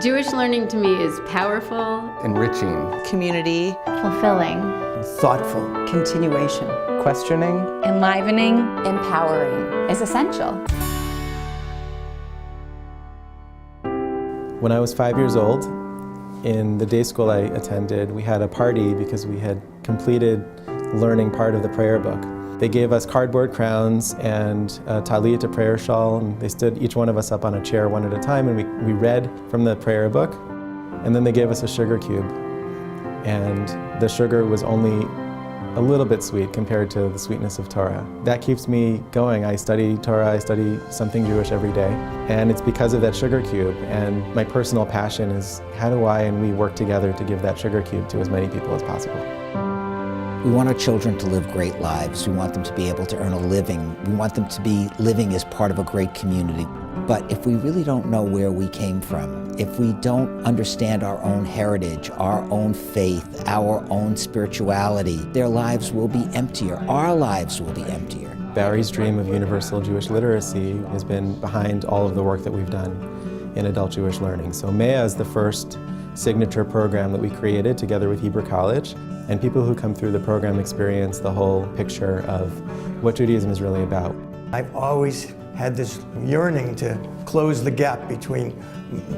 Jewish learning to me is powerful, enriching, community, fulfilling, thoughtful, continuation, questioning, enlivening, empowering, is essential. When I was 5 years old, in the day school I attended, we had a party because we had completed learning part of the prayer book. They gave us cardboard crowns and a talit, a prayer shawl, and they stood each one of us up on a chair one at a time, and we read from the prayer book, and then they gave us a sugar cube. And the sugar was only a little bit sweet compared to the sweetness of Torah. That keeps me going. I study Torah, I study something Jewish every day, and it's because of that sugar cube. And my personal passion is how do I and we work together to give that sugar cube to as many people as possible. We want our children to live great lives. We want them to be able to earn a living. We want them to be living as part of a great community. But if we really don't know where we came from, if we don't understand our own heritage, our own faith, our own spirituality, their lives will be emptier. Our lives will be emptier. Barry's dream of universal Jewish literacy has been behind all of the work that we've done in adult Jewish learning. So MEA is the first signature program that we created together with Hebrew College, and people who come through the program experience the whole picture of what Judaism is really about. I've always had this yearning to close the gap between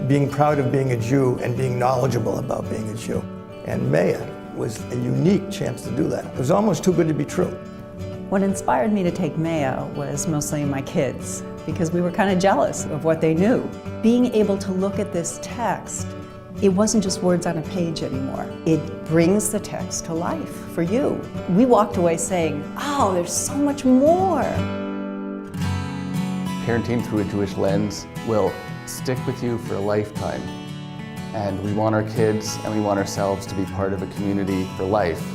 being proud of being a Jew and being knowledgeable about being a Jew. And MEA was a unique chance to do that. It was almost too good to be true. What inspired me to take MEA was mostly my kids, because we were kind of jealous of what they knew. Being able to look at this text, it wasn't just words on a page anymore. It brings the text to life for you. We walked away saying, oh, there's so much more. Parenting through a Jewish lens will stick with you for a lifetime. And we want our kids and we want ourselves to be part of a community for life.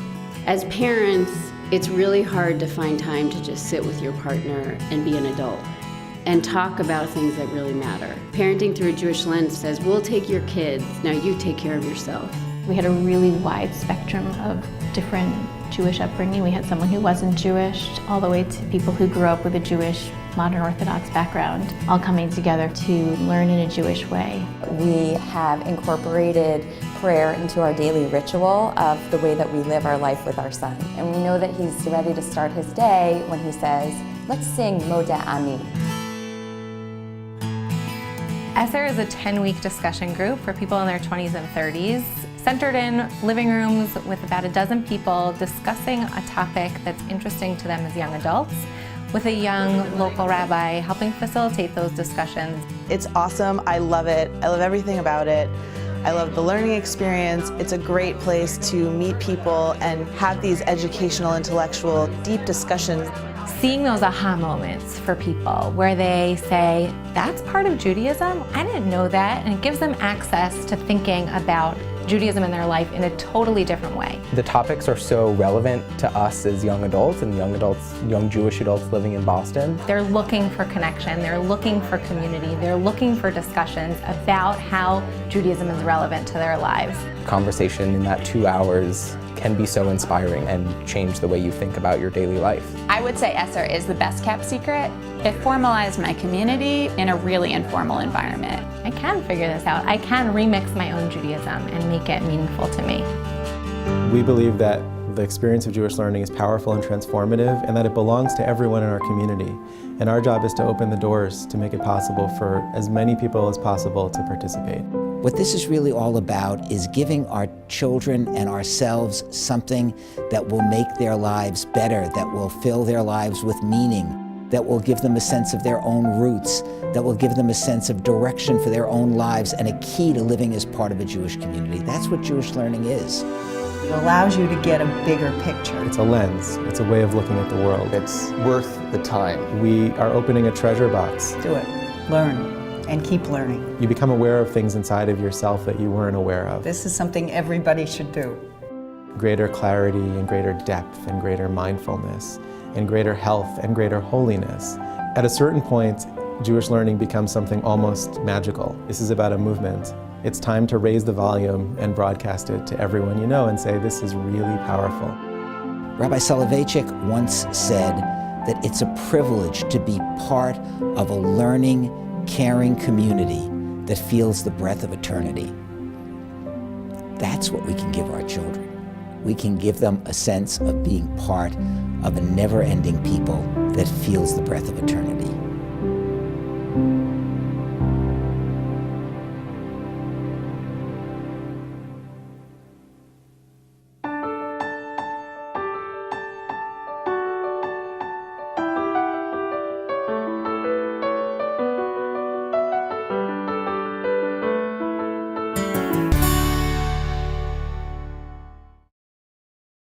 As parents, it's really hard to find time to just sit with your partner and be an adult and talk about things that really matter. Parenting through a Jewish lens says, we'll take your kids, now you take care of yourself. We had a really wide spectrum of different Jewish upbringing. We had someone who wasn't Jewish, all the way to people who grew up with a Jewish modern Orthodox background, all coming together to learn in a Jewish way. We have incorporated prayer into our daily ritual of the way that we live our life with our son. And we know that he's ready to start his day when he says, let's sing Modeh Ani. ESSER is a 10-week discussion group for people in their 20s and 30s, centered in living rooms with about a dozen people discussing a topic that's interesting to them as young adults, with a young local rabbi helping facilitate those discussions. It's awesome. I love it. I love everything about it. I love the learning experience. It's a great place to meet people and have these educational, intellectual, deep discussions. Seeing those aha moments for people where they say, that's part of Judaism? I didn't know that. And it gives them access to thinking about Judaism in their life in a totally different way. The topics are so relevant to us as young adults and young Jewish adults living in Boston. They're looking for connection, they're looking for community, they're looking for discussions about how Judaism is relevant to their lives. Conversation in that 2 hours can be so inspiring and change the way you think about your daily life. I would say ESSER is the best kept secret. It formalized my community in a really informal environment. I can figure this out. I can remix my own Judaism and make it meaningful to me. We believe that the experience of Jewish learning is powerful and transformative, and that it belongs to everyone in our community. And our job is to open the doors to make it possible for as many people as possible to participate. What this is really all about is giving our children and ourselves something that will make their lives better, that will fill their lives with meaning, that will give them a sense of their own roots, that will give them a sense of direction for their own lives and a key to living as part of a Jewish community. That's what Jewish learning is. It allows you to get a bigger picture. It's a lens. It's a way of looking at the world. It's worth the time. We are opening a treasure box. Do it. Learn. And keep learning. You become aware of things inside of yourself that you weren't aware of. This is something everybody should do. Greater clarity and greater depth and greater mindfulness and greater health and greater holiness. At a certain point, Jewish learning becomes something almost magical. This is about a movement. It's time to raise the volume and broadcast it to everyone you know and say, this is really powerful. Rabbi Soloveitchik once said that it's a privilege to be part of a learning, caring community that feels the breath of eternity. That's what we can give our children. We can give them a sense of being part of a never-ending people that feels the breath of eternity.